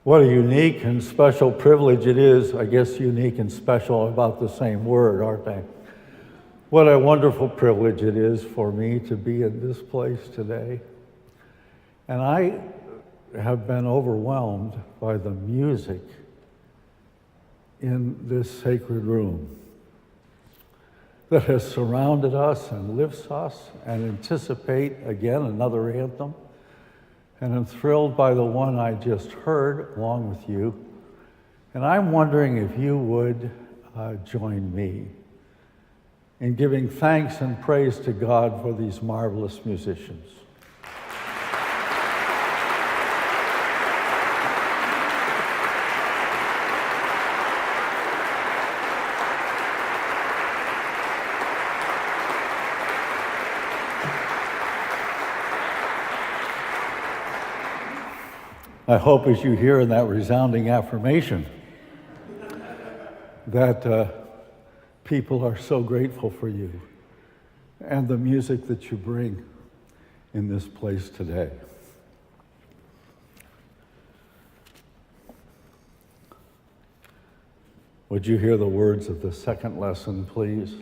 What a unique and special privilege it is. I guess unique and special are about the same word, aren't they? What a wonderful privilege it is for me to be in this place today. And I have been overwhelmed by the music in this sacred room that has surrounded us and lifts us, and anticipate again another anthem. And I'm thrilled by the one I just heard along with you. And I'm wondering if you would join me in giving thanks and praise to God for these marvelous musicians. I hope as you hear in that resounding affirmation that people are so grateful for you and the music that you bring in this place today. Would you hear the words of the second lesson, please,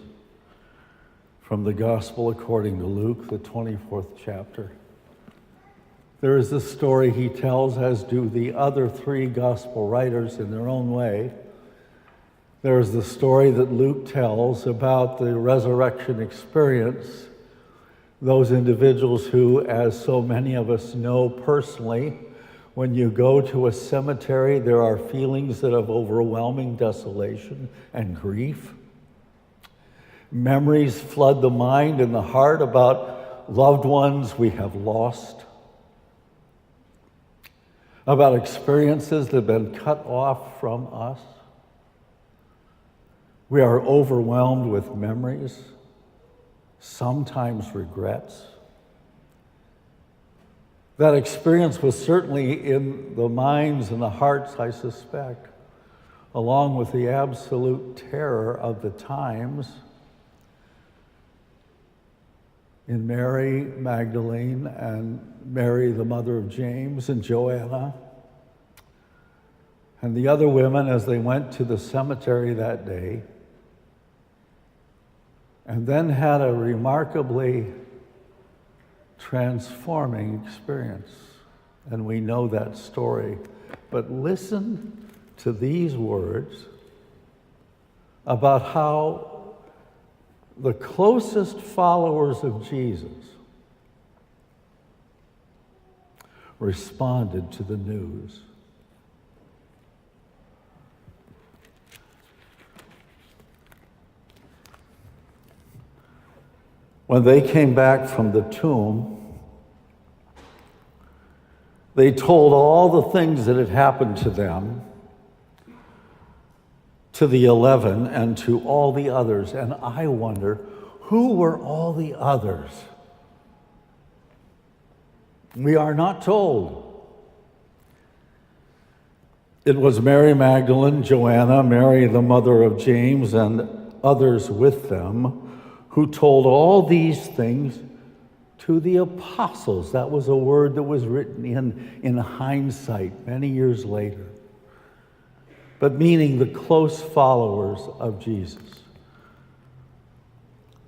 from the Gospel according to Luke, the 24th chapter. There is this story he tells, as do the other three gospel writers in their own way. There is the story that Luke tells about the resurrection experience, those individuals who, as so many of us know personally, when you go to a cemetery, there are feelings that of overwhelming desolation and grief. Memories flood the mind and the heart about loved ones we have lost, about experiences that have been cut off from us. We are overwhelmed with memories, sometimes regrets. That experience was certainly in the minds and the hearts, I suspect, along with the absolute terror of the times in Mary Magdalene and Mary, the mother of James, and Joanna, and the other women as they went to the cemetery that day, and then had a remarkably transforming experience. And we know that story. But listen to these words about how the closest followers of Jesus responded to the news. When they came back from the tomb, they told all the things that had happened to them, to the 11 and to all the others. And I wonder, who were all the others? We are not told. It was Mary Magdalene, Joanna, Mary the mother of James, and others with them, who told all these things to the apostles. That was a word that was written in hindsight many years later, but meaning the close followers of Jesus.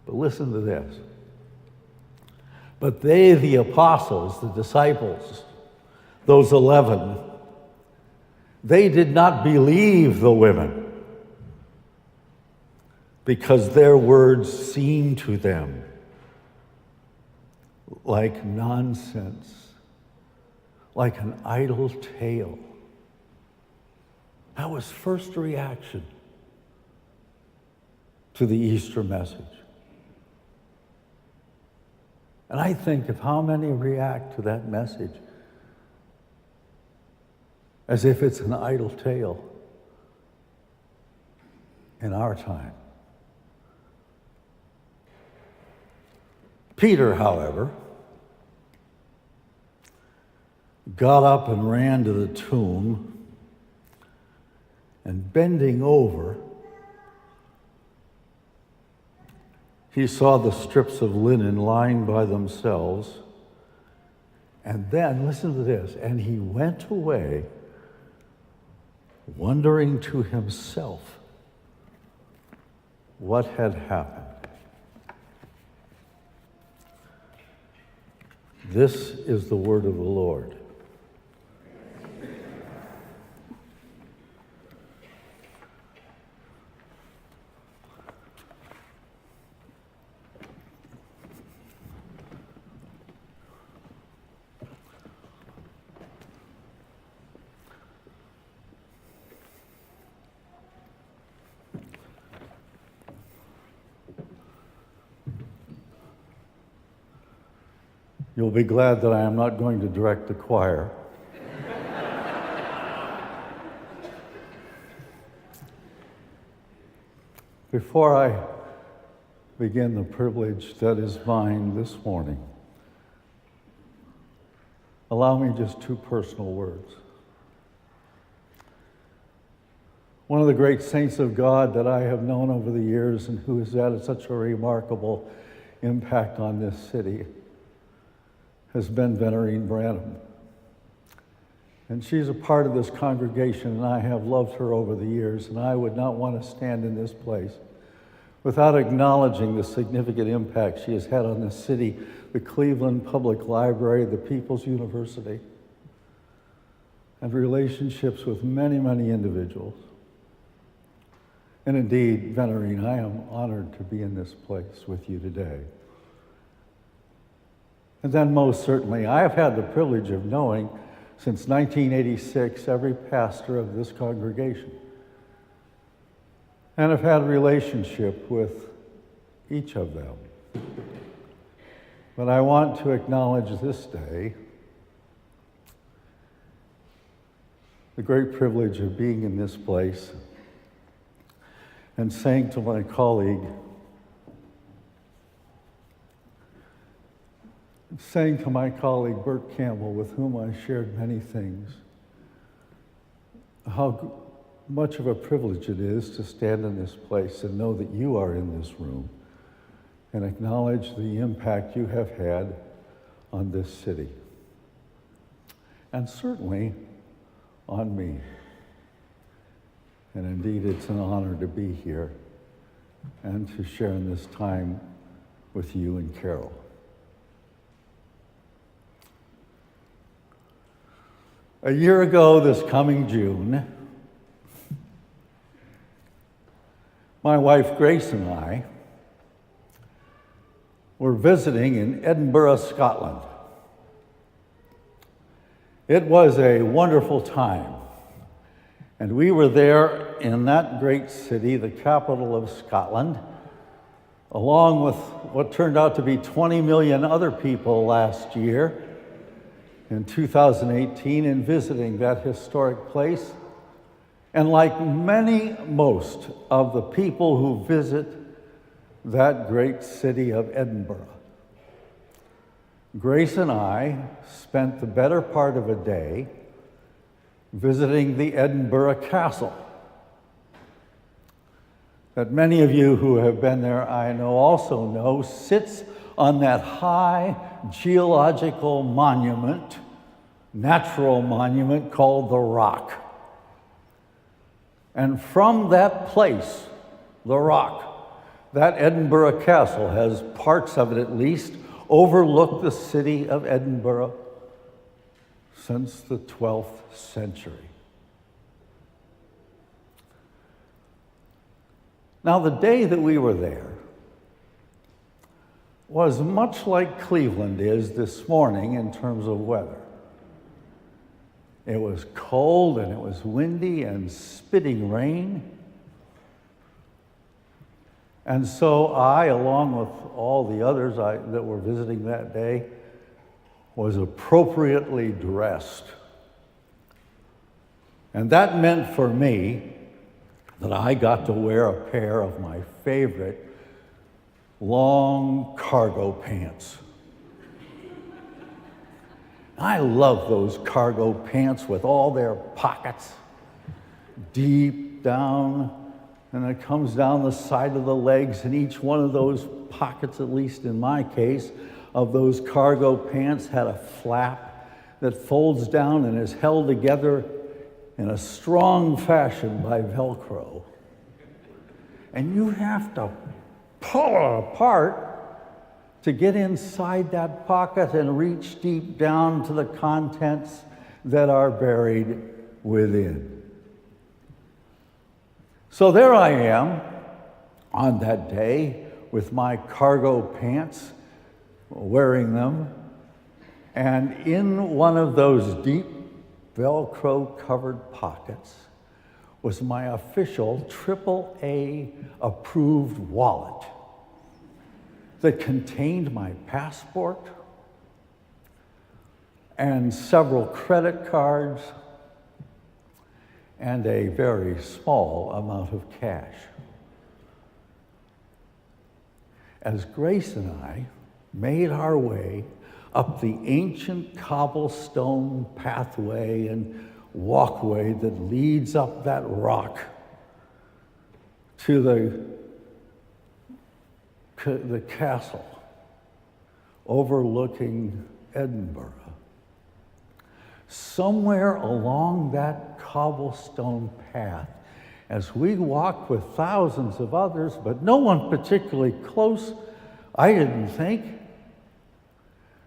But listen to this. But they, the apostles, the disciples, those 11, they did not believe the women, because their words seemed to them like nonsense, like an idle tale. That was first reaction to the Easter message. And I think of how many react to that message as if it's an idle tale in our time. Peter, however, got up and ran to the tomb, and bending over, he saw the strips of linen lying by themselves. And then, listen to this, and he went away wondering to himself what had happened. This is the word of the Lord. You'll be glad that I am not going to direct the choir. Before I begin the privilege that is mine this morning, allow me just two personal words. One of the great saints of God that I have known over the years and who has had such a remarkable impact on this city has been Venerine Branham. And she's a part of this congregation, and I have loved her over the years, and I would not want to stand in this place without acknowledging the significant impact she has had on this city, the Cleveland Public Library, the People's University, and relationships with many, many individuals. And indeed, Venerine, I am honored to be in this place with you today. And then most certainly, I have had the privilege of knowing since 1986 every pastor of this congregation. And I've had a relationship with each of them. But I want to acknowledge this day the great privilege of being in this place and saying to my colleague, Bert Campbell, with whom I shared many things, how much of a privilege it is to stand in this place and know that you are in this room and acknowledge the impact you have had on this city. And certainly on me. And indeed, it's an honor to be here and to share in this time with you and Carol. A year ago this coming June, my wife Grace and I were visiting in Edinburgh, Scotland. It was a wonderful time, and we were there in that great city, the capital of Scotland, along with what turned out to be 20 million other people last year in 2018 in visiting that historic place. And like most of the people who visit that great city of Edinburgh, Grace and I spent the better part of a day visiting the Edinburgh Castle that many of you who have been there, I know, also know, sits on that high geological monument, natural monument called the Rock. And from that place, the Rock, that Edinburgh Castle has parts of it at least overlooked the city of Edinburgh since the 12th century. Now, the day that we were there was much like Cleveland is this morning in terms of weather. It was cold and it was windy and spitting rain. And so I, along with all the others that were visiting that day, was appropriately dressed. And that meant for me that I got to wear a pair of my favorite long cargo pants. I love those cargo pants with all their pockets deep down, and it comes down the side of the legs, and each one of those pockets, at least in my case, of those cargo pants had a flap that folds down and is held together in a strong fashion by Velcro. And you have to pull it apart to get inside that pocket and reach deep down to the contents that are buried within. So there I am on that day with my cargo pants, wearing them, and in one of those deep Velcro-covered pockets was my official AAA approved wallet that contained my passport and several credit cards and a very small amount of cash. As Grace and I made our way up the ancient cobblestone pathway and walkway that leads up that rock to the castle overlooking Edinburgh, somewhere along that cobblestone path, as we walked with thousands of others, but no one particularly close, I didn't think,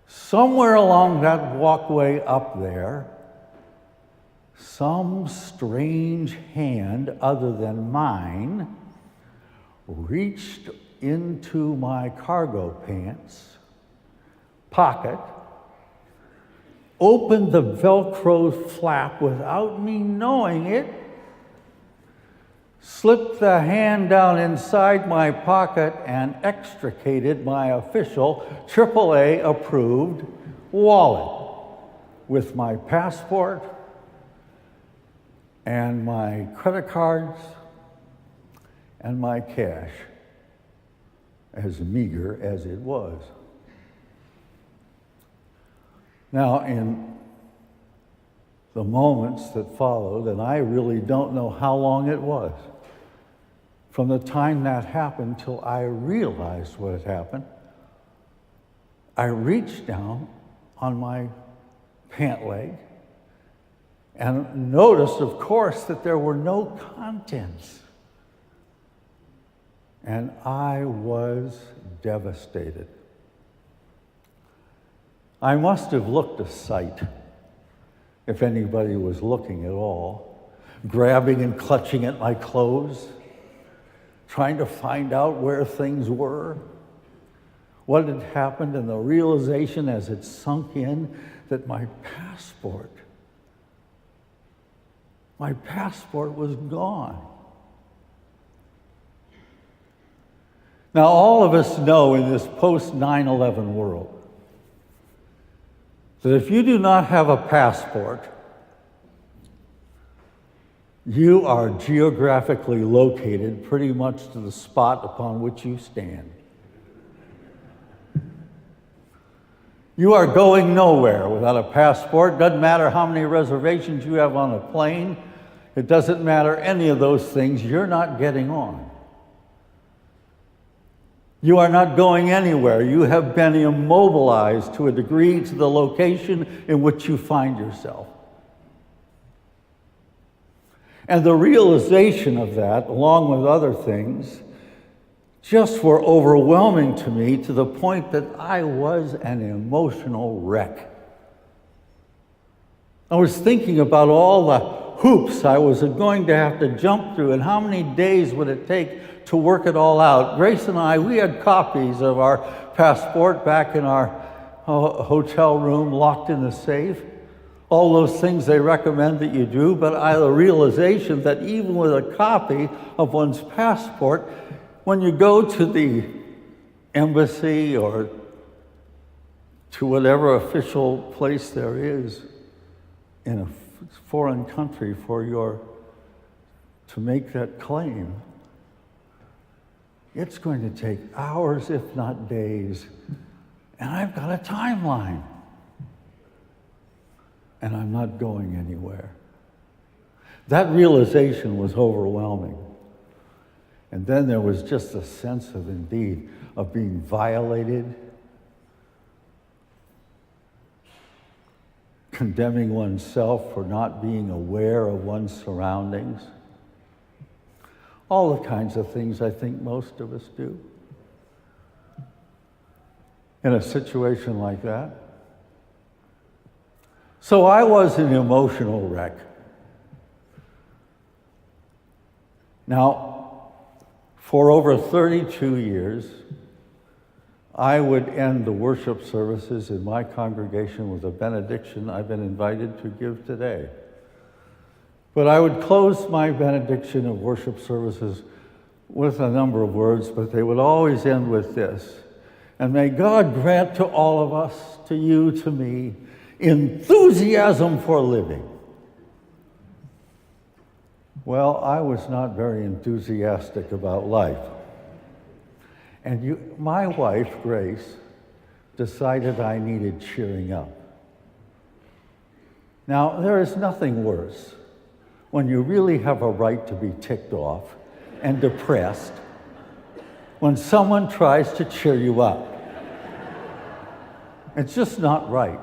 somewhere along that walkway up there, some strange hand other than mine reached into my cargo pants pocket, opened the Velcro flap without me knowing it, slipped the hand down inside my pocket and extricated my official AAA approved wallet with my passport and my credit cards and my cash, as meager as it was. Now, in the moments that followed, and I really don't know how long it was, from the time that happened till I realized what had happened, I reached down on my pant leg and noticed, of course, that there were no contents. And I was devastated. I must have looked a sight, if anybody was looking at all, grabbing and clutching at my clothes, trying to find out where things were, what had happened, and the realization as it sunk in that my passport was gone. Now, all of us know in this post-9/11 world that if you do not have a passport, you are geographically located pretty much to the spot upon which you stand. You are going nowhere without a passport. Doesn't matter how many reservations you have on a plane. It doesn't matter any of those things. You're not getting on. You are not going anywhere. You have been immobilized to a degree to the location in which you find yourself. And the realization of that, along with other things, just were overwhelming to me to the point that I was an emotional wreck. I was thinking about all the hoops I was going to have to jump through and how many days would it take to work it all out. Grace and I, we had copies of our passport back in our hotel room locked in the safe. All those things they recommend that you do, but I had the realization that even with a copy of one's passport, when you go to the embassy or to whatever official place there is in a foreign country to make that claim, it's going to take hours, if not days, and I've got a timeline. And I'm not going anywhere. That realization was overwhelming. And then there was just a sense of being violated, condemning oneself for not being aware of one's surroundings. All the kinds of things I think most of us do in a situation like that. So I was an emotional wreck. Now, for over 32 years, I would end the worship services in my congregation with a benediction I've been invited to give today. But I would close my benediction of worship services with a number of words, but they would always end with this: and may God grant to all of us, to you, to me, enthusiasm for living. Well, I was not very enthusiastic about life. And my wife, Grace, decided I needed cheering up. Now, there is nothing worse when you really have a right to be ticked off and depressed when someone tries to cheer you up. It's just not right.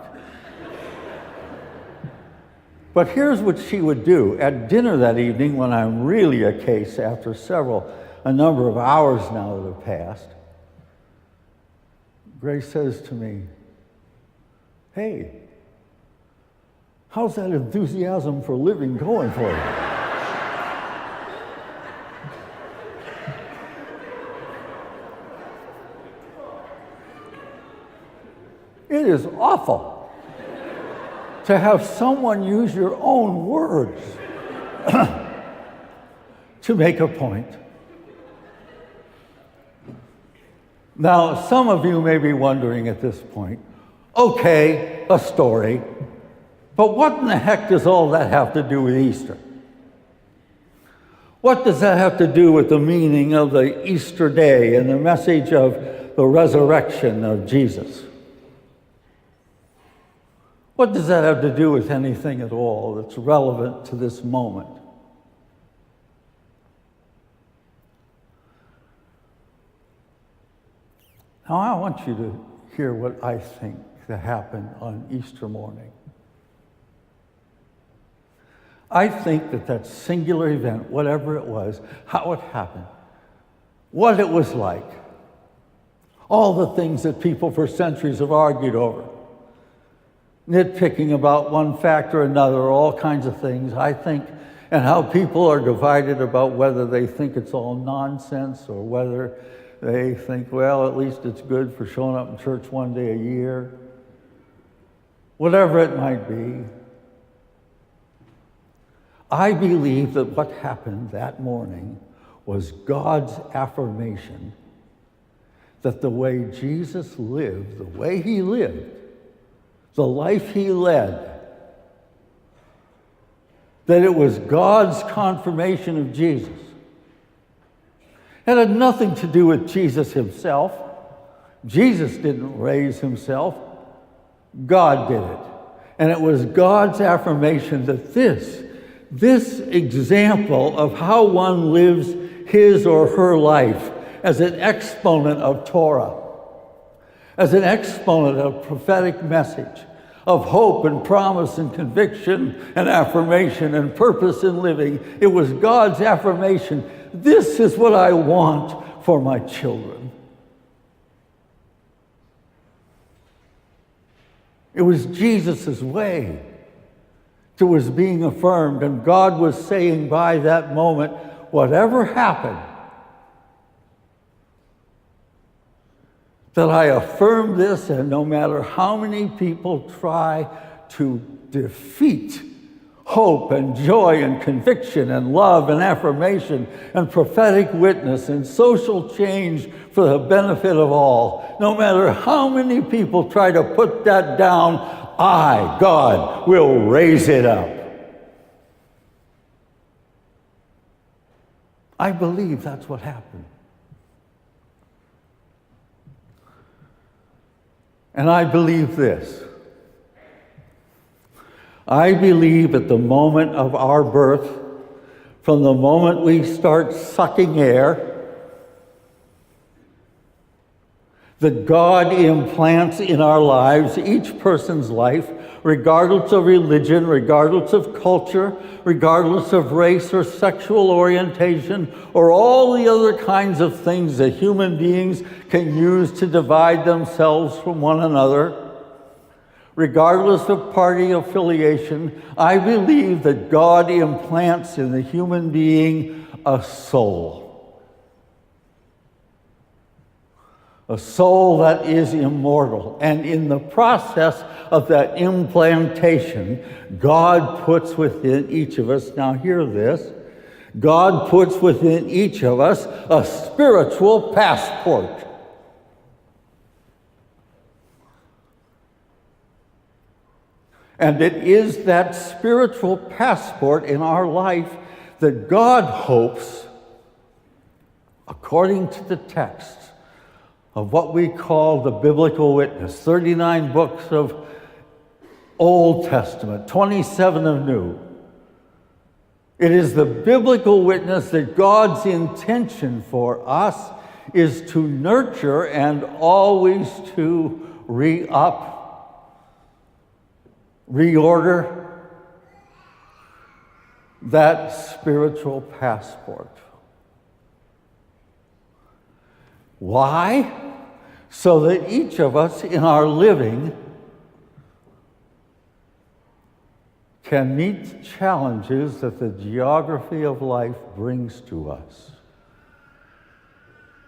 But here's what she would do. At dinner that evening, when I'm really a case after a number of hours now that have passed, Grace says to me, "Hey, how's that enthusiasm for living going for you?" It is awful to have someone use your own words to make a point. Now, some of you may be wondering at this point, okay, a story, but what in the heck does all that have to do with Easter? What does that have to do with the meaning of the Easter day and the message of the resurrection of Jesus? What does that have to do with anything at all that's relevant to this moment? Now, I want you to hear what I think that happened on Easter morning. I think that singular event, whatever it was, how it happened, what it was like, all the things that people for centuries have argued over, nitpicking about one fact or another, all kinds of things, I think, and how people are divided about whether they think it's all nonsense or whether they think, well, at least it's good for showing up in church one day a year. Whatever it might be, I believe that what happened that morning was God's affirmation that the way Jesus lived, the way he lived, the life he led, that it was God's confirmation of Jesus. It had nothing to do with Jesus himself. Jesus didn't raise himself. God did it. And it was God's affirmation that this example of how one lives his or her life as an exponent of Torah, as an exponent of prophetic message, of hope and promise and conviction and affirmation and purpose in living. It was God's affirmation. This is what I want for my children. It was Jesus' way that was being affirmed, and God was saying by that moment, whatever happened, that I affirm this, and no matter how many people try to defeat hope and joy and conviction and love and affirmation and prophetic witness and social change for the benefit of all, no matter how many people try to put that down, I, God, will raise it up. I believe that's what happened. And I believe this. I believe at the moment of our birth, from the moment we start sucking air, that God implants in our lives, each person's life, regardless of religion, regardless of culture, regardless of race or sexual orientation, or all the other kinds of things that human beings can use to divide themselves from one another. Regardless of party affiliation, I believe that God implants in the human being a soul. A soul that is immortal. And in the process of that implantation, God puts within each of us, now hear this, God puts within each of us a spiritual passport. And it is that spiritual passport in our life that God hopes, according to the text, of what we call the biblical witness, 39 books of Old Testament, 27 of New. It is the biblical witness that God's intention for us is to nurture and always to re-up, reorder that spiritual passport. Why? So that each of us in our living can meet challenges that the geography of life brings to us.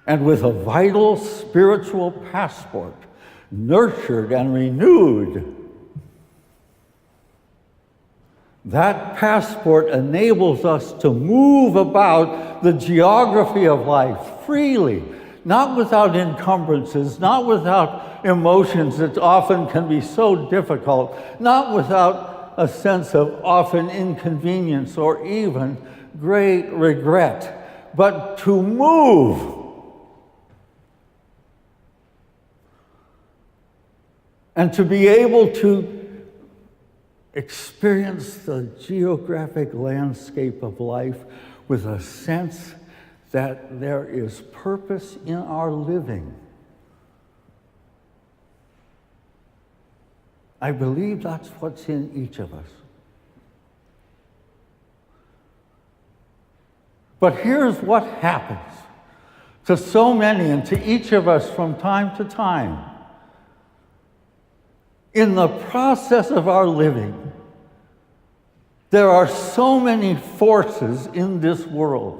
And with a vital spiritual passport, nurtured and renewed, that passport enables us to move about the geography of life freely, not without encumbrances, not without emotions that often can be so difficult, not without a sense of often inconvenience or even great regret, but to move. And to be able to experience the geographic landscape of life with a sense that there is purpose in our living. I believe that's what's in each of us. But here's what happens to so many and to each of us from time to time. In the process of our living, there are so many forces in this world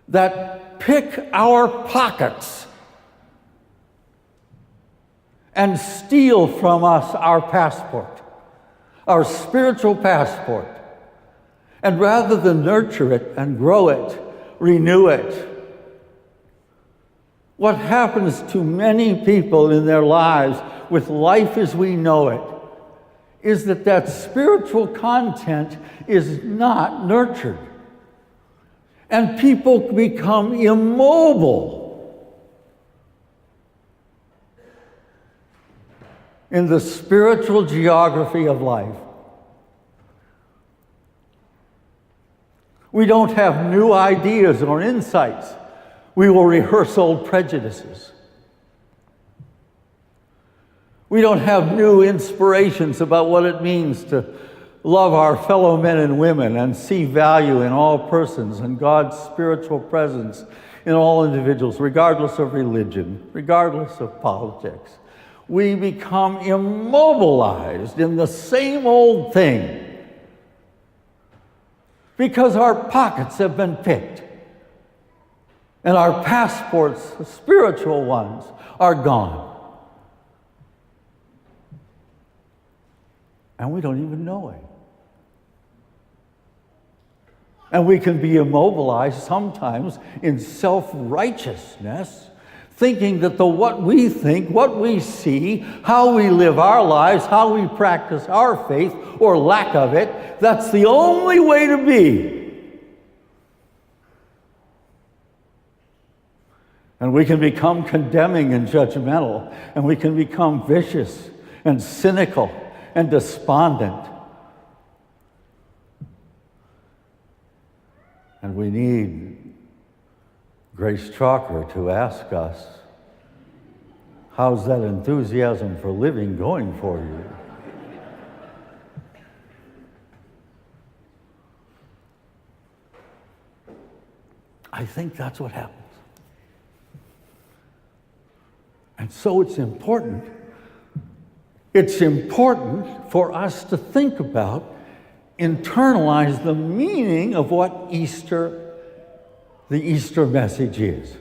that pick our pockets and steal from us our passport, our spiritual passport. And rather than nurture it and grow it, renew it, what happens to many people in their lives with life as we know it is that that spiritual content is not nurtured. And people become immobile in the spiritual geography of life. We don't have new ideas or insights. We will rehearse old prejudices. We don't have new inspirations about what it means to love our fellow men and women and see value in all persons and God's spiritual presence in all individuals, regardless of religion, regardless of politics. We become immobilized in the same old thing because our pockets have been picked and our passports, the spiritual ones, are gone. And we don't even know it. And we can be immobilized sometimes in self-righteousness, thinking that what we think, what we see, how we live our lives, how we practice our faith, or lack of it, that's the only way to be. And we can become condemning and judgmental, and we can become vicious and cynical and despondent. And we need Grace Chalker to ask us, how's that enthusiasm for living going for you? I think that's what happens. And so it's important for us to think about, internalize the meaning of what the Easter message is.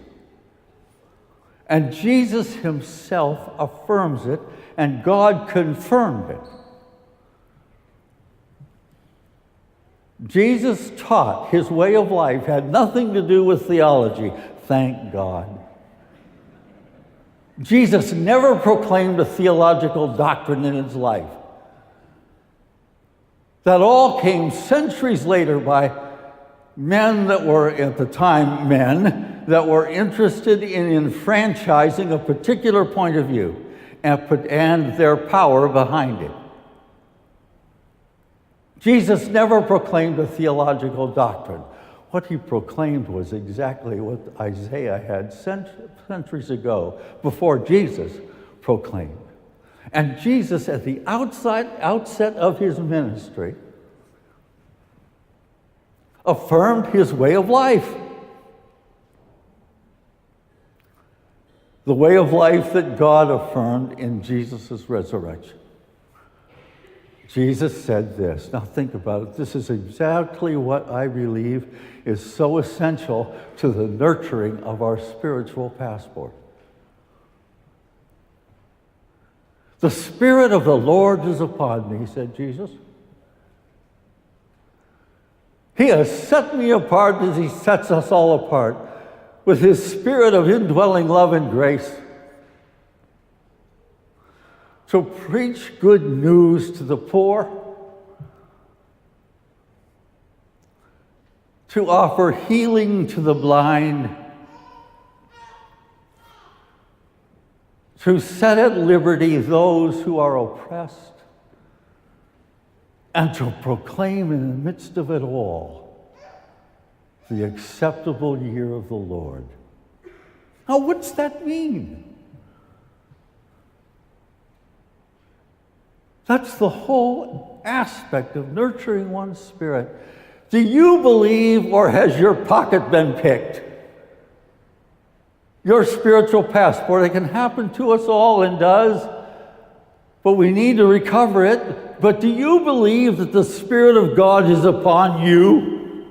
And Jesus himself affirms it, and God confirmed it. Jesus taught his way of life had nothing to do with theology, thank God. Jesus never proclaimed a theological doctrine in his life. That all came centuries later by men that were, at the time, men that were interested in enfranchising a particular point of view and their power behind it. Jesus never proclaimed a theological doctrine. What he proclaimed was exactly what Isaiah had centuries ago, before Jesus proclaimed. And Jesus, at the outset of his ministry, affirmed his way of life. The way of life that God affirmed in Jesus' resurrection. Jesus said this. Now think about it. This is exactly what I believe is so essential to the nurturing of our spiritual passport. The Spirit of the Lord is upon me, said Jesus. He has set me apart as he sets us all apart with his spirit of indwelling love and grace to preach good news to the poor, to offer healing to the blind, to set at liberty those who are oppressed, and to proclaim in the midst of it all the acceptable year of the Lord. Now, what's that mean? That's the whole aspect of nurturing one's spirit. Do you believe, or has your pocket been picked? Your spiritual passport. It can happen to us all and does, but we need to recover it. But do you believe that the Spirit of God is upon you?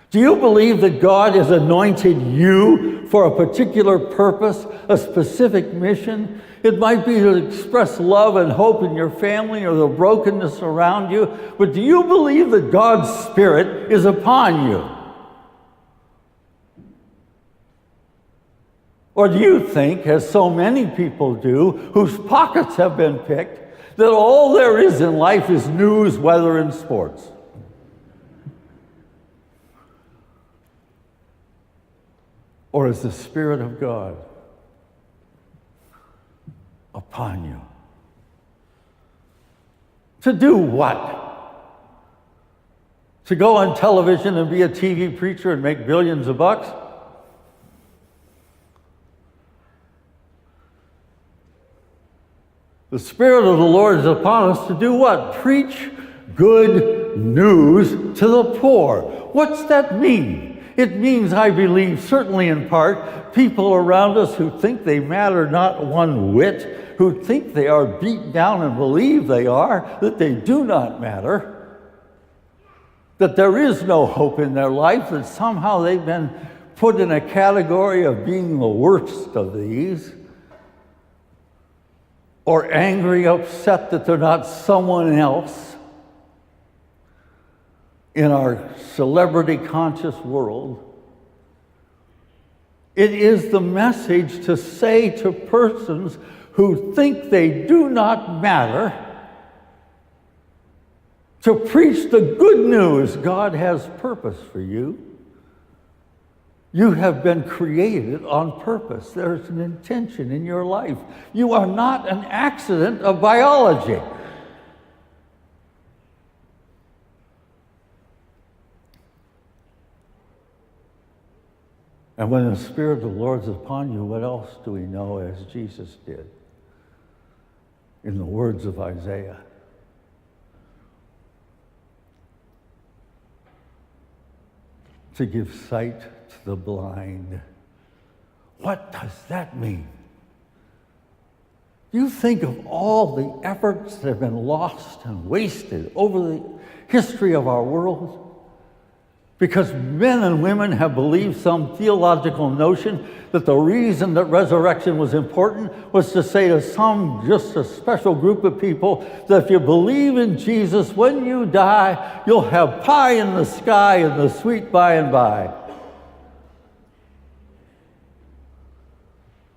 Do you believe that God has anointed you for a particular purpose, a specific mission? It might be to express love and hope in your family or the brokenness around you, but do you believe that God's Spirit is upon you? Or do you think, as so many people do, whose pockets have been picked, that all there is in life is news, weather, and sports? Or is the Spirit of God upon you? To do what? To go on television and be a TV preacher and make billions of bucks? The Spirit of the Lord is upon us to do what? Preach good news to the poor. What's that mean? It means, I believe, certainly in part, people around us who think they matter not one whit, who think they are beat down and believe they are, that they do not matter, that there is no hope in their life, that somehow they've been put in a category of being the worst of these, or angry, upset that they're not someone else in our celebrity-conscious world. It is the message to say to persons who think they do not matter, to preach the good news. God has purpose for you. You have been created on purpose. There's an intention in your life. You are not an accident of biology. And when the Spirit of the Lord is upon you, what else do we know as Jesus did? In the words of Isaiah. To give sight to the blind. What does that mean? You think of all the efforts that have been lost and wasted over the history of our world because men and women have believed some theological notion that the reason that resurrection was important was to say to just a special group of people that if you believe in Jesus, when you die, you'll have pie in the sky and the sweet by and by.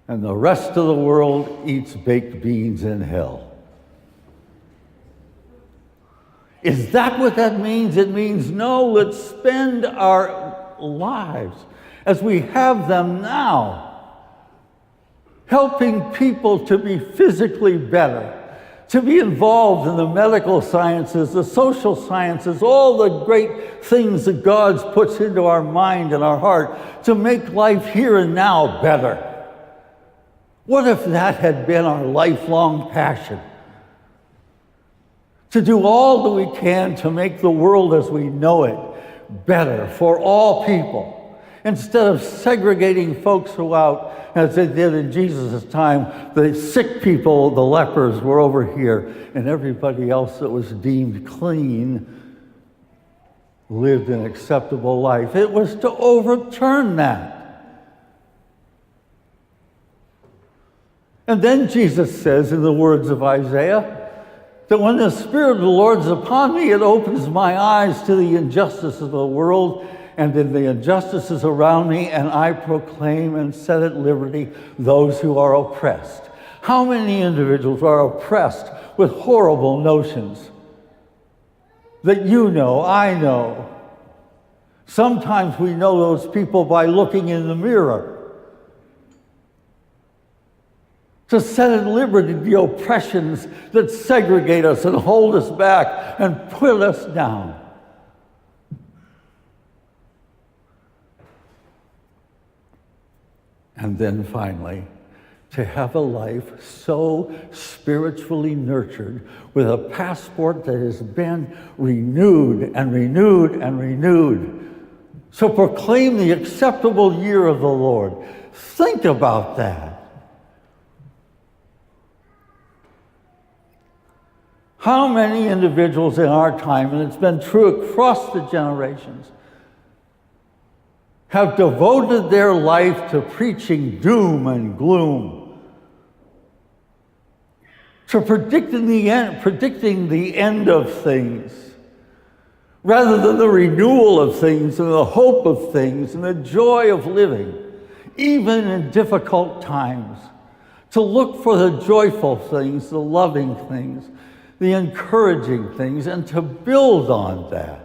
And the rest of the world eats baked beans in hell. Is that what that means? It means, no, let's spend our lives as we have them now, helping people to be physically better, to be involved in the medical sciences, the social sciences, all the great things that God puts into our mind and our heart to make life here and now better. What if that had been our lifelong passion? To do all that we can to make the world as we know it better for all people. Instead of segregating folks throughout, as they did in Jesus' time, the sick people, the lepers, were over here, and everybody else that was deemed clean lived an acceptable life. It was to overturn that. And then Jesus says in the words of Isaiah, that when the Spirit of the Lord is upon me, it opens my eyes to the injustice of the world and in the injustices around me, and I proclaim and set at liberty those who are oppressed. How many individuals are oppressed with horrible notions that you know, I know? Sometimes we know those people by looking in the mirror. To set at liberty the oppressions that segregate us and hold us back and put us down. And then finally, to have a life so spiritually nurtured with a passport that has been renewed and renewed and renewed. So proclaim the acceptable year of the Lord. Think about that. How many individuals in our time, and it's been true across the generations, have devoted their life to preaching doom and gloom, to predicting the end of things, rather than the renewal of things and the hope of things and the joy of living, even in difficult times, to look for the joyful things, the loving things, the encouraging things, and to build on that.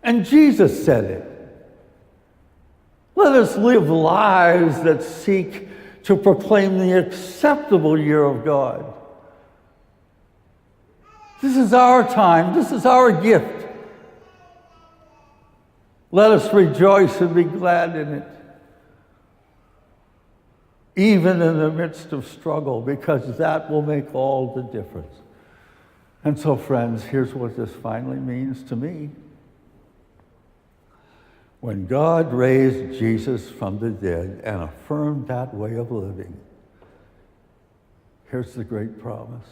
And Jesus said it. Let us live lives that seek to proclaim the acceptable year of God. This is our time. This is our gift. Let us rejoice and be glad in it, even in the midst of struggle, because that will make all the difference. And so, friends, here's what this finally means to me. When God raised Jesus from the dead and affirmed that way of living, here's the great promise.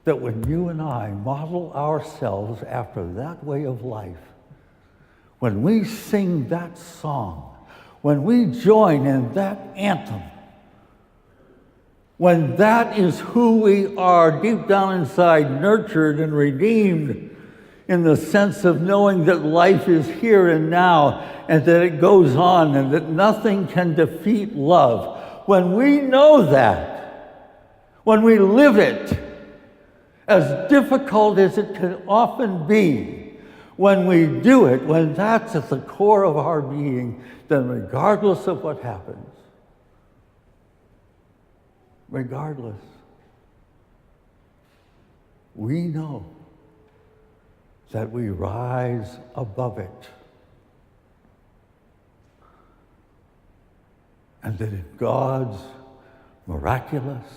That when you and I model ourselves after that way of life, when we sing that song, when we join in that anthem, when that is who we are deep down inside, nurtured and redeemed in the sense of knowing that life is here and now and that it goes on and that nothing can defeat love, when we know that, when we live it, as difficult as it can often be, when we do it, when that's at the core of our being, then regardless of what happens, regardless, we know that we rise above it. And that in God's miraculous,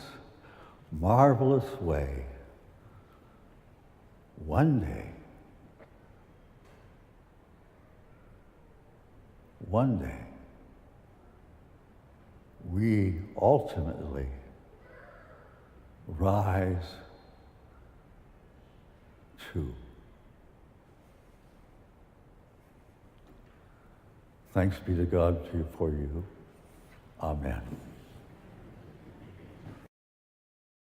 marvelous way, one day, we ultimately rise too. Thanks be to God for you. Amen.